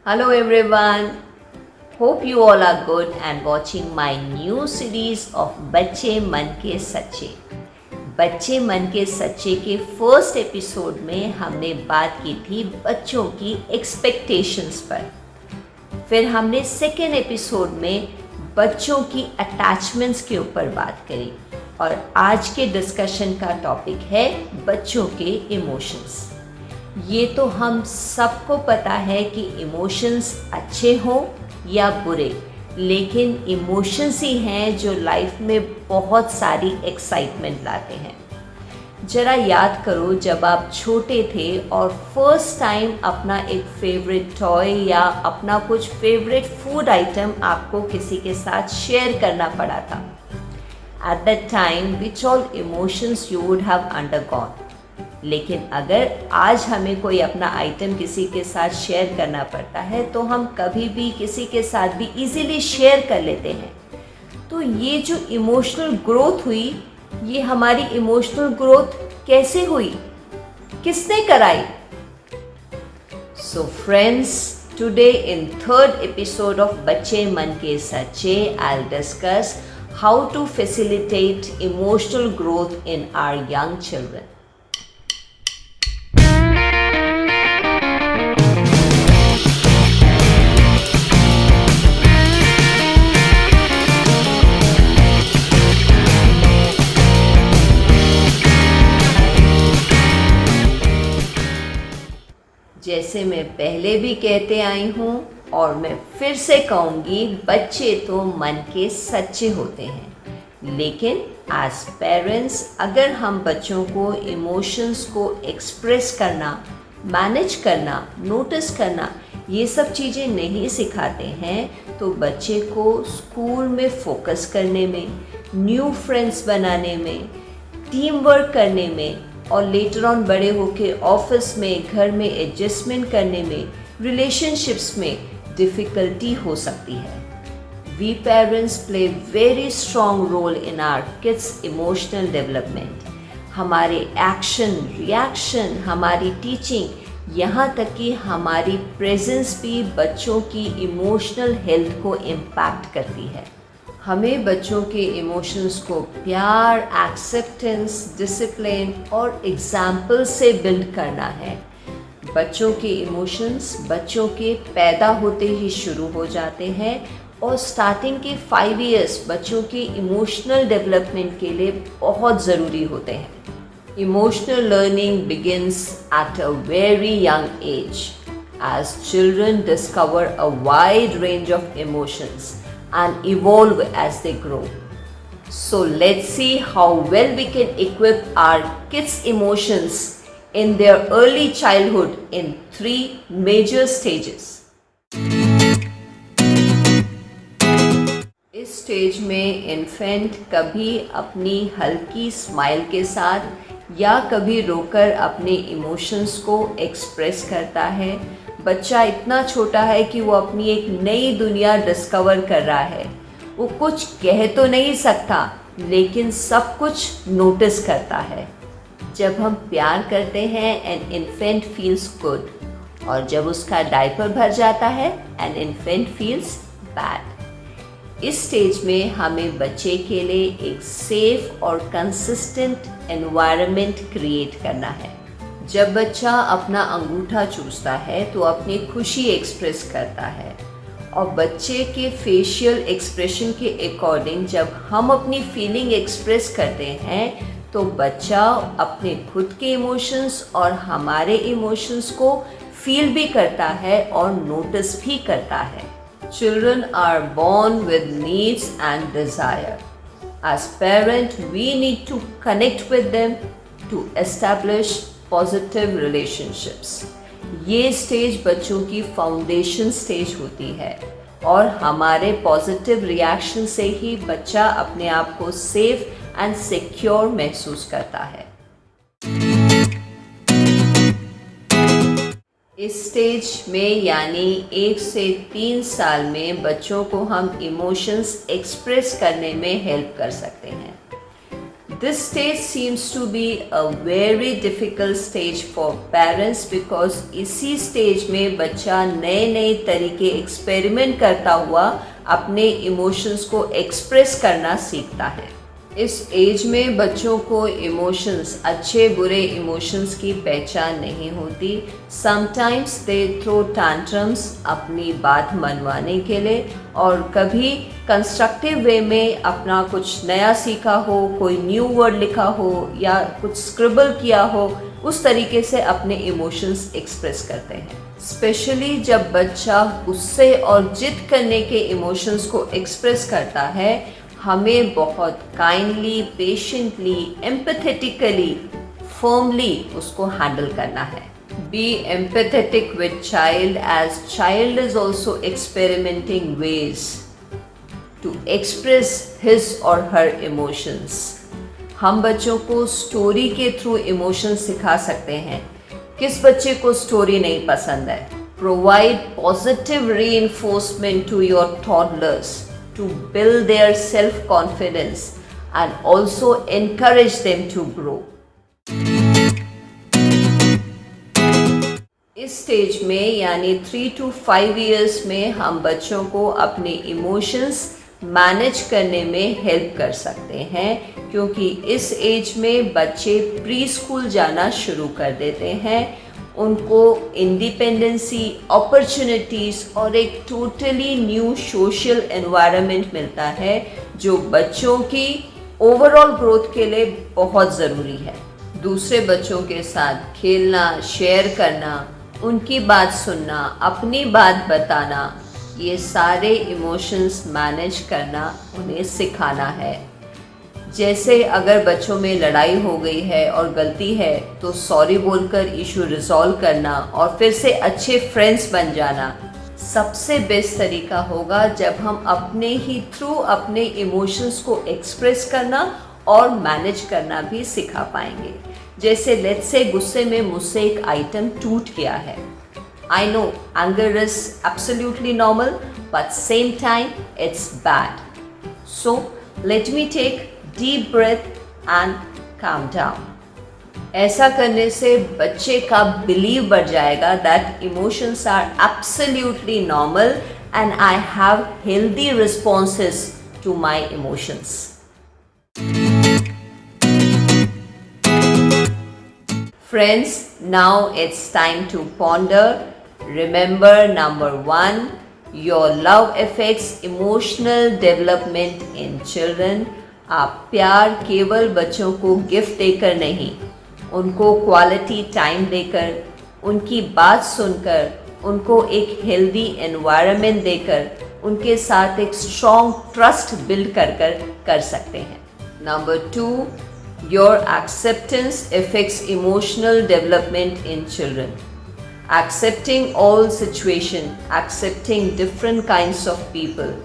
Hello everyone. Hope you all are good and watching my new series of बच्चे मन के सच्चे। बच्चे मन के सच्चे के फर्स्ट एपिसोड में हमने बात की थी बच्चों की एक्सपेक्टेशंस पर। फिर हमने सेकेंड एपिसोड में बच्चों की अटैचमेंट्स के ऊपर बात करी और आज के डिस्कशन का टॉपिक है बच्चों के इमोशंस। ये तो हम सबको पता है कि इमोशंस अच्छे हों या बुरे, लेकिन इमोशंस ही हैं जो लाइफ में बहुत सारी एक्साइटमेंट लाते हैं। ज़रा याद करो जब आप छोटे थे और फर्स्ट टाइम अपना एक फेवरेट टॉय या अपना कुछ फेवरेट फूड आइटम आपको किसी के साथ शेयर करना पड़ा था। At that time which all emotions you would have undergone. लेकिन अगर आज हमें कोई अपना आइटम किसी के साथ शेयर करना पड़ता है तो हम कभी भी किसी के साथ भी इजीली शेयर कर लेते हैं। तो ये जो इमोशनल ग्रोथ हुई, ये हमारी इमोशनल ग्रोथ कैसे हुई, किसने कराई? So friends, today in third episode of बच्चे मन के सच्चे, I will discuss how to facilitate emotional growth in our young children. जैसे मैं पहले भी कहते आई हूँ और मैं फिर से कहूँगी, बच्चे तो मन के सच्चे होते हैं। लेकिन एज पेरेंट्स अगर हम बच्चों को इमोशंस को एक्सप्रेस करना, मैनेज करना, नोटिस करना, ये सब चीज़ें नहीं सिखाते हैं तो बच्चे को स्कूल में फोकस करने में, न्यू फ्रेंड्स बनाने में, टीम वर्क करने में और लेटर ऑन बड़े होके ऑफिस में, घर में एडजस्टमेंट करने में, रिलेशनशिप्स में डिफ़िकल्टी हो सकती है। We parents play very strong role in our kids emotional development. हमारे एक्शन, रिएक्शन, हमारी टीचिंग, यहाँ तक कि हमारी प्रेजेंस भी बच्चों की इमोशनल हेल्थ को इम्पैक्ट करती है। हमें बच्चों के इमोशंस को प्यार, एक्सेप्टेंस, डिसिप्लिन और एग्जाम्पल से बिल्ड करना है। बच्चों के इमोशंस बच्चों के पैदा होते ही शुरू हो जाते हैं और स्टार्टिंग के 5 इयर्स बच्चों के इमोशनल डेवलपमेंट के लिए बहुत ज़रूरी होते हैं। Emotional learning begins at a very young age age children discover a wide range of emotions and evolve as they grow. So let's see how well we can equip our kids' emotions in their early childhood in 3 major stages. इस stage में infant कभी अपनी हल्की smile के साथ या कभी रोकर अपने इमोशंस को एक्सप्रेस करता है। बच्चा इतना छोटा है कि वो अपनी एक नई दुनिया डिस्कवर कर रहा है। वो कुछ कह तो नहीं सकता लेकिन सब कुछ नोटिस करता है। जब हम प्यार करते हैं एन इन्फेंट फील्स गुड, और जब उसका डायपर भर जाता है एन इन्फेंट फील्स बैड। इस स्टेज में हमें बच्चे के लिए एक सेफ और कंसिस्टेंट एनवायरनमेंट क्रिएट करना है। जब बच्चा अपना अंगूठा चूसता है तो अपनी खुशी एक्सप्रेस करता है और बच्चे के फेशियल एक्सप्रेशन के अकॉर्डिंग जब हम अपनी फीलिंग एक्सप्रेस करते हैं तो बच्चा अपने खुद के इमोशंस और हमारे इमोशंस को फील भी करता है और नोटिस भी करता है। Children are born with needs and desire. As parents, we need to connect with them to establish positive relationships. ये स्टेज बच्चों की फाउंडेशन स्टेज होती है और हमारे पॉजिटिव रिएक्शन से ही बच्चा अपने आप को सेफ एंड सिक्योर महसूस करता है। इस स्टेज में यानी 1 से 3 साल में बच्चों को हम इमोशंस एक्सप्रेस करने में हेल्प कर सकते हैं। This stage seems to be a very difficult stage for parents because इसी स्टेज में बच्चा नए नए तरीके एक्सपेरिमेंट करता हुआ अपने इमोशंस को एक्सप्रेस करना सीखता है। इस एज में बच्चों को इमोशंस, अच्छे बुरे इमोशंस की पहचान नहीं होती। समटाइम्स दे थ्रो टैंट्रम्स अपनी बात मनवाने के लिए, और कभी कंस्ट्रक्टिव वे में अपना कुछ नया सीखा हो, कोई न्यू वर्ड लिखा हो या कुछ स्क्रिबल किया हो, उस तरीके से अपने इमोशंस एक्सप्रेस करते हैं। स्पेशली जब बच्चा गुस्से और जिद करने के इमोशंस को एक्सप्रेस करता है, हमें बहुत काइंडली, पेशेंटली, एम्पैथेटिकली, फर्मली उसको हैंडल करना है। Be empathetic with child as child is also experimenting ways to express his or her emotions. हम बच्चों को स्टोरी के थ्रू इमोशन सिखा सकते हैं। किस बच्चे को स्टोरी नहीं पसंद है? Provide positive reinforcement to your toddlers to build their self-confidence and also encourage them to grow. इस स्टेज में यानी 3 to 5 years में हम बच्चों को अपने इमोशंस मैनेज करने में हेल्प कर सकते हैं, क्योंकि इस एज में बच्चे प्री स्कूल जाना शुरू कर देते हैं। उनको इंडिपेंडेंसी, अपॉर्चुनिटीज़ और एक टोटली न्यू सोशल एनवायरनमेंट मिलता है, जो बच्चों की ओवरऑल ग्रोथ के लिए बहुत ज़रूरी है। दूसरे बच्चों के साथ खेलना, शेयर करना, उनकी बात सुनना, अपनी बात बताना, ये सारे इमोशंस मैनेज करना उन्हें सिखाना है। जैसे अगर बच्चों में लड़ाई हो गई है और गलती है तो सॉरी बोलकर इशू रिजॉल्व करना और फिर से अच्छे फ्रेंड्स बन जाना सबसे बेस्ट तरीका होगा, जब हम अपने ही थ्रू अपने इमोशंस को एक्सप्रेस करना और मैनेज करना भी सिखा पाएंगे। जैसे लेट्स से गुस्से में मुझसे एक आइटम टूट गया है। I know anger is absolutely normal, but same time it's bad. So let me take deep breath and calm down. ऐसा करने से बच्चे का बिलीव बढ़ जाएगा that emotions are absolutely normal and I have healthy responses to my emotions. Friends, now it's time to ponder. Remember, number 1, your love affects emotional development in children. आप प्यार केवल बच्चों को गिफ्ट देकर नहीं, उनको क्वालिटी टाइम देकर, उनकी बात सुनकर, उनको एक हेल्दी एनवायरनमेंट देकर, उनके साथ एक स्ट्रॉन्ग ट्रस्ट बिल्ड कर सकते हैं। Number 2, your acceptance affects emotional development in children. Accepting all situation, accepting different kinds of people.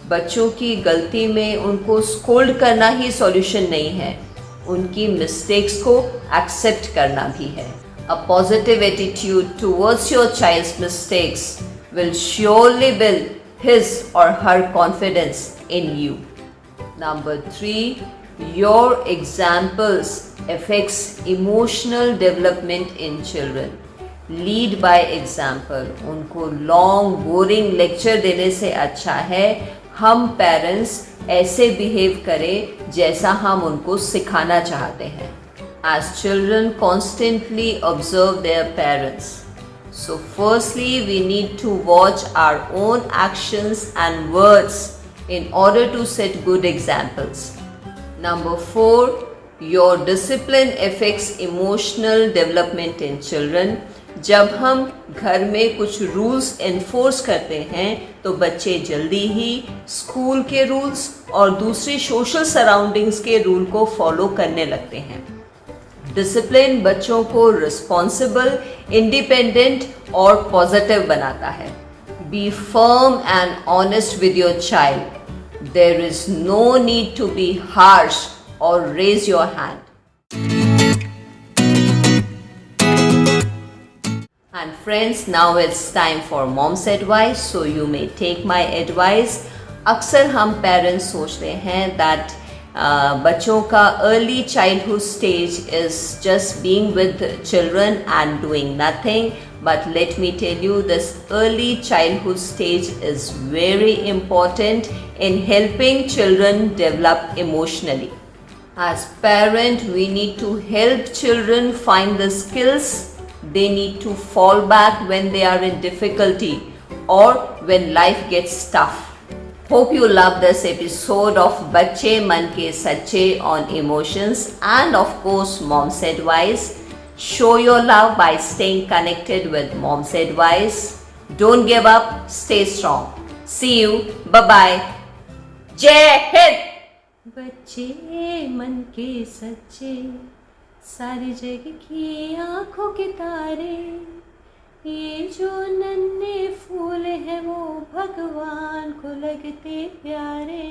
बच्चों की गलती में उनको स्कोल्ड करना ही सॉल्यूशन नहीं है, उनकी मिस्टेक्स को एक्सेप्ट करना भी है। A positive attitude towards your child's mistakes will surely build his or her confidence in you. Number 3, your examples affects emotional development in children. Lead by example. उनको long boring lecture देने से अच्छा है हम parents ऐसे behave करें जैसा हम उनको सिखाना चाहते हैं। As children constantly observe their parents. So firstly, we need to watch our own actions and words in order to set good examples. Number 4, your discipline affects emotional development in children. जब हम घर में कुछ rules enforce करते हैं तो बच्चे जल्दी ही स्कूल के रूल्स और दूसरी सोशल सराउंडिंग्स के रूल को फॉलो करने लगते हैं। डिसिप्लिन बच्चों को रिस्पॉन्सिबल, इंडिपेंडेंट और पॉजिटिव बनाता है। Be firm and honest with your child. There is no need to be harsh और raise your hand. And friends, now it's time for mom's advice, so you may take my advice. अक्सर हम parents सोचते हैं that बच्चों का early childhood stage is just being with children and doing nothing, but let me tell you this early childhood stage is very important in helping children develop emotionally. As parents, we need to help children find the skills they need to fall back when they are in difficulty or when life gets tough. Hope you love this episode of Bachche Man Ke Sache on emotions and of course Mom's Advice. Show your love by staying connected with Mom's Advice. Don't give up, stay strong. See you. Bye-bye. Jai Hind! बच्चे मन के सच्चे, सारी जग की आंखों के तारे, ये जो नन्हे फूल हैं वो भगवान को लगते प्यारे।